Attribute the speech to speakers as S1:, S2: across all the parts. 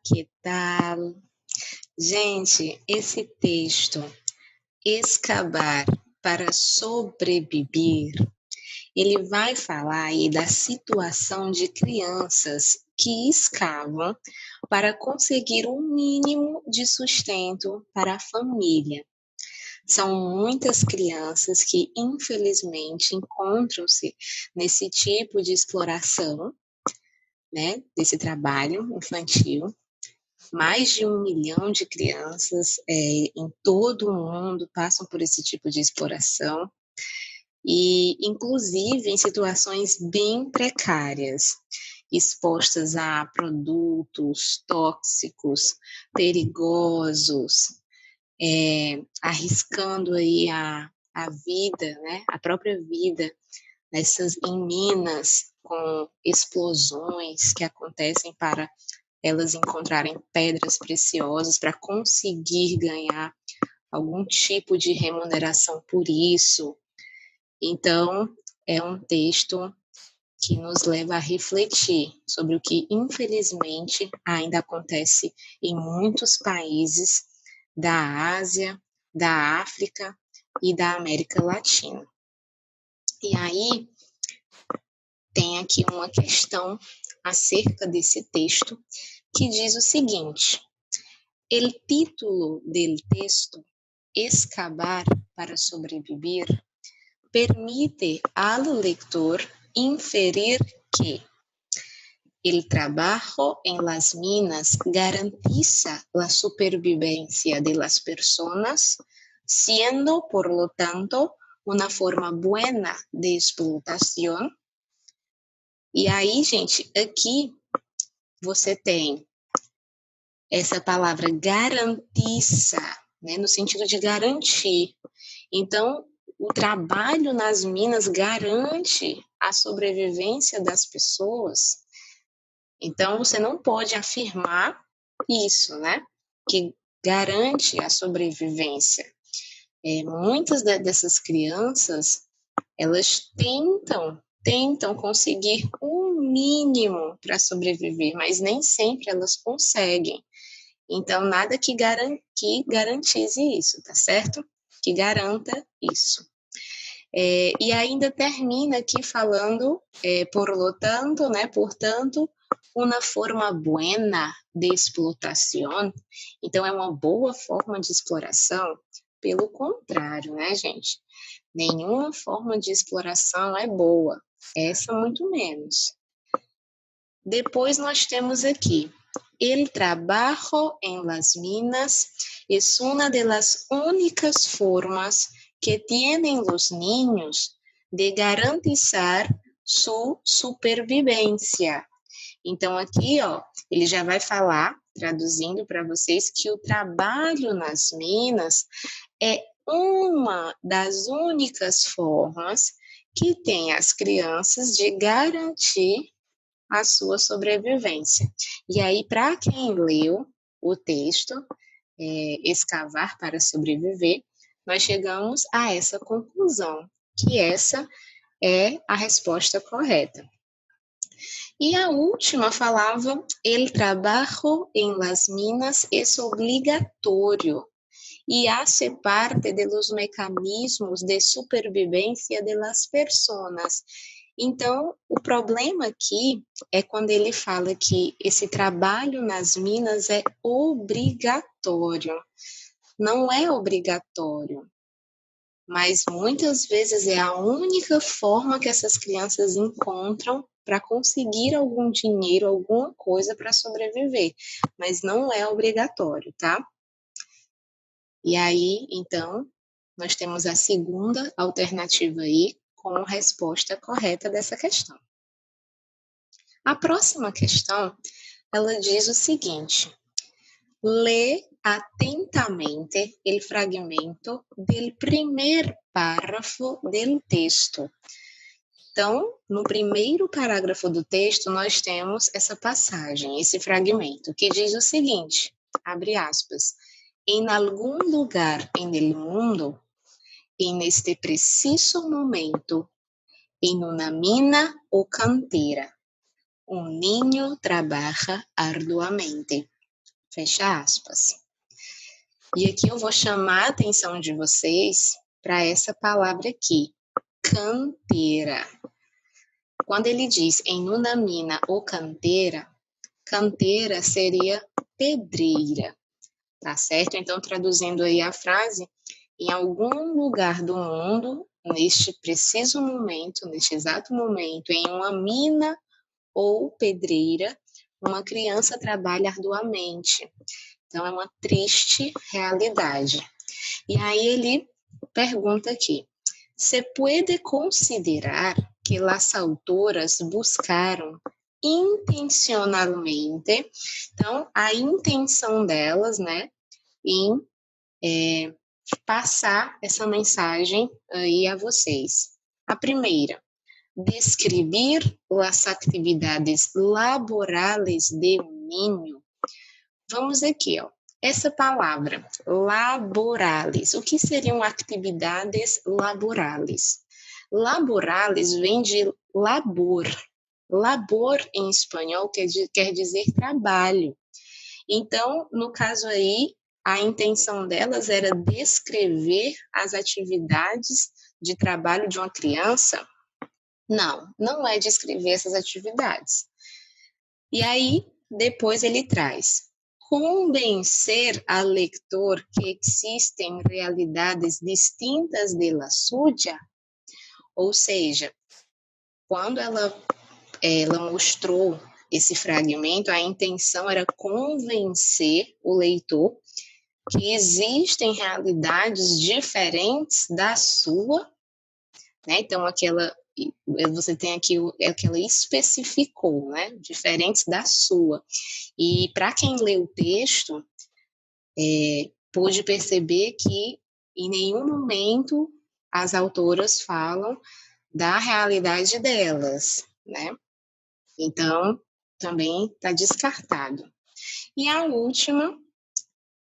S1: que tal? Gente, esse texto, Escavar para Sobreviver, ele vai falar aí da situação de crianças que escavam para conseguir um mínimo de sustento para a família. São muitas crianças que, infelizmente, encontram-se nesse tipo de exploração, né, desse trabalho infantil. Mais de 1 milhão de crianças em todo o mundo passam por esse tipo de exploração e, inclusive, em situações bem precárias, expostas a produtos tóxicos, perigosos, arriscando aí a vida, né, a própria vida em minas com explosões que acontecem para elas encontrarem pedras preciosas para conseguir ganhar algum tipo de remuneração por isso. Então, é um texto que nos leva a refletir sobre o que, infelizmente, ainda acontece em muitos países da Ásia, da África e da América Latina. E aí, tem aqui uma questão acerca desse texto que diz o seguinte: el título del texto, Escavar para Sobreviver, permite al lector inferir que el trabajo en las minas garantiza la supervivencia de las personas, siendo, por lo tanto, una forma buena de explotación. E aí, gente, aqui você tem essa palavra garantiza, né, no sentido de garantir. Então, o trabalho nas minas garante a sobrevivência das pessoas. Então, você não pode afirmar isso, né, que garante a sobrevivência. Muitas dessas crianças, elas tentam conseguir um mínimo para sobreviver, mas nem sempre elas conseguem. Então, nada que garantize isso, tá certo? Que garanta isso. E ainda termina aqui falando, por lo tanto, né, portanto, uma forma buena de explotação. Então, é uma boa forma de exploração? Pelo contrário, né, gente? Nenhuma forma de exploração é boa, essa muito menos. Depois nós temos aqui, el trabajo en las minas es una de las únicas formas que tienen los niños de garantizar su supervivência. Então aqui, ó, ele já vai falar, traduzindo para vocês, que o trabalho nas minas é uma das únicas formas que tem as crianças de garantir a sua sobrevivência. E aí, para quem leu o texto, Escavar para Sobreviver, nós chegamos a essa conclusão, que essa é a resposta correta. E a última falava, el trabajo en las minas es obligatorio y hace parte de los mecanismos de supervivencia de las personas. Então, o problema aqui é quando ele fala que esse trabalho nas minas é obrigatório. Não é obrigatório, mas muitas vezes é a única forma que essas crianças encontram para conseguir algum dinheiro, alguma coisa para sobreviver, mas não é obrigatório, tá? E aí, então, nós temos a segunda alternativa aí como resposta correta dessa questão. A próxima questão, ela diz o seguinte: lê atentamente o fragmento do primeiro parágrafo do texto. Então, no primeiro parágrafo do texto, nós temos essa passagem, esse fragmento, que diz o seguinte, abre aspas, em algum lugar en el mundo, en este preciso momento, en una mina o cantera, un niño trabaja arduamente. Fecha aspas. E aqui eu vou chamar a atenção de vocês para essa palavra aqui, canteira. Quando ele diz em una mina ou canteira, canteira seria pedreira, tá certo? Então, traduzindo aí a frase, em algum lugar do mundo, neste preciso momento, neste exato momento, em uma mina ou pedreira, uma criança trabalha arduamente. Então, é uma triste realidade. E aí ele pergunta aqui, se pode considerar que as autoras buscaram intencionalmente, então, a intenção delas, né, em passar essa mensagem aí a vocês. A primeira, descrever as atividades laborais de um ninho. Vamos aqui, ó. Essa palavra, laborales. O que seriam atividades laborales? Laborales vem de labor. Labor em espanhol quer dizer trabalho. Então, no caso aí, a intenção delas era descrever as atividades de trabalho de uma criança. Não, não é descrever essas atividades. E aí, depois ele traz convencer ao leitor que existem realidades distintas de la suya, ou seja, quando ela mostrou esse fragmento, a intenção era convencer o leitor que existem realidades diferentes da sua, né? Então, você tem aqui que ela especificou, né? Diferentes da sua. E para quem lê o texto, pôde perceber que em nenhum momento as autoras falam da realidade delas, né? Então, também está descartado. E a última,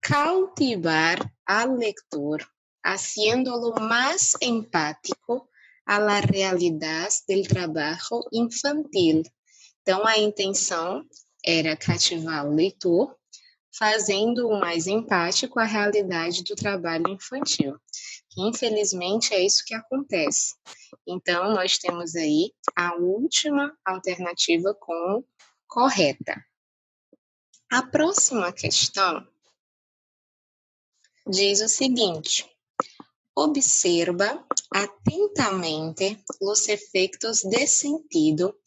S1: cautivar al lector, haciéndolo más empático a la realidad del trabajo infantil. Então, a intenção era cativar o leitor, fazendo-o mais empático à realidade do trabalho infantil. Infelizmente, é isso que acontece. Então, nós temos aí a última alternativa como correta. A próxima questão diz o seguinte: observa atentamente os efeitos de sentido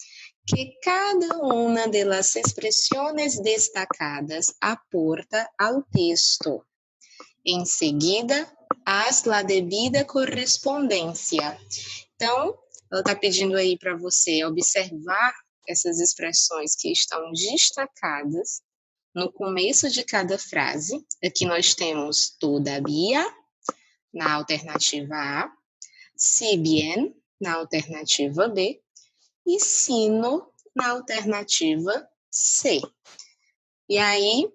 S1: que cada uma de las expresiones destacadas aporta ao texto. Em seguida, haz la devida correspondência. Então, ela está pedindo aí para você observar essas expressões que estão destacadas no começo de cada frase. Aqui nós temos todavia, na alternativa A, si bien, na alternativa B, e sino, na alternativa C. E aí,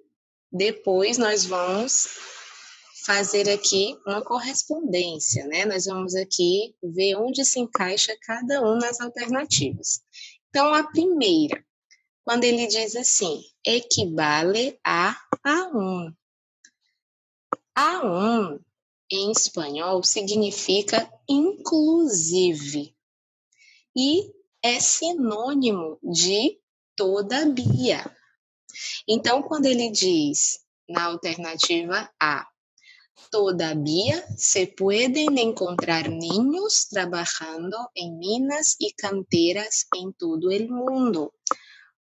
S1: depois nós vamos fazer aqui uma correspondência, né? Nós vamos aqui ver onde se encaixa cada uma das alternativas. Então, a primeira, quando ele diz assim, equivale a A1. A1, em espanhol, significa inclusive e é sinônimo de todavia. Então, quando ele diz na alternativa A, todavía se pueden encontrar niños trabajando en minas y canteras en todo el mundo.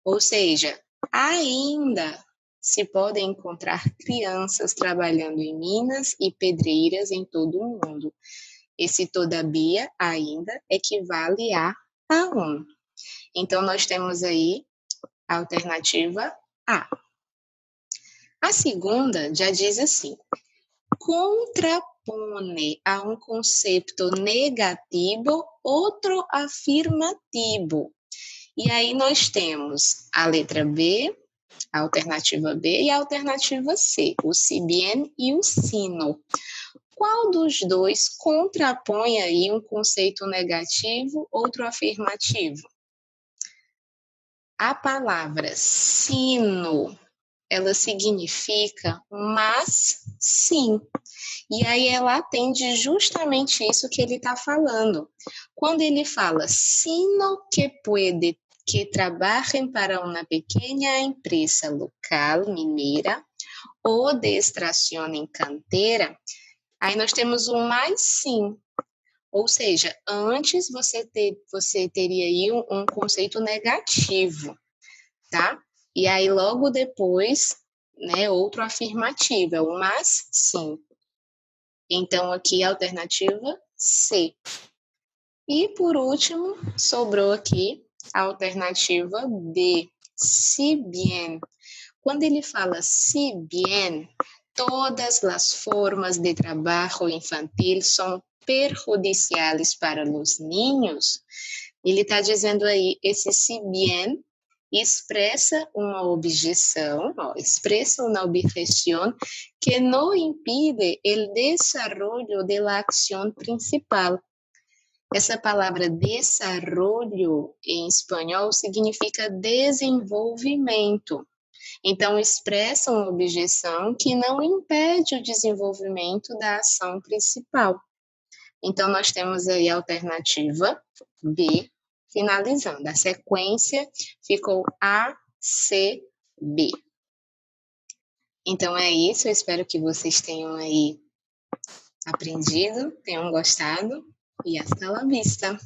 S1: Ou seja, ainda se podem encontrar crianças trabalhando em minas e pedreiras em todo o mundo. Esse todavia ainda equivale a A1. Então, nós temos aí a alternativa A. A segunda já diz assim, contrapone a um conceito negativo outro afirmativo. E aí nós temos a letra B, a alternativa B e a alternativa C, o si bien e o sino. Qual dos dois contrapõe aí um conceito negativo, outro afirmativo? A palavra sino. ela significa mas sim. E aí ela atende justamente isso que ele está falando. Quando ele fala, sino que puede que trabalhem para uma pequena empresa local mineira ou de extração em canteira, aí nós temos um mais sim. Ou seja, antes você teria aí um conceito negativo, tá? E aí logo depois, né, outro afirmativo, é o mas sim. Então aqui a alternativa C. E por último, sobrou aqui a alternativa D, si bien. Quando ele fala si bien, todas as formas de trabalho infantil são perjudiciais para os niños. Ele está dizendo aí, esse si bien expressa uma objeção, expressa uma objeção que não impide o desarrollo de la acción principal. Essa palavra desarrollo em espanhol significa desenvolvimento. Então, expressa uma objeção que não impede o desenvolvimento da ação principal. Então, nós temos aí a alternativa B, finalizando. A sequência ficou A, C, B. Então, é isso. Eu espero que vocês tenham aí aprendido, tenham gostado. E hasta la vista!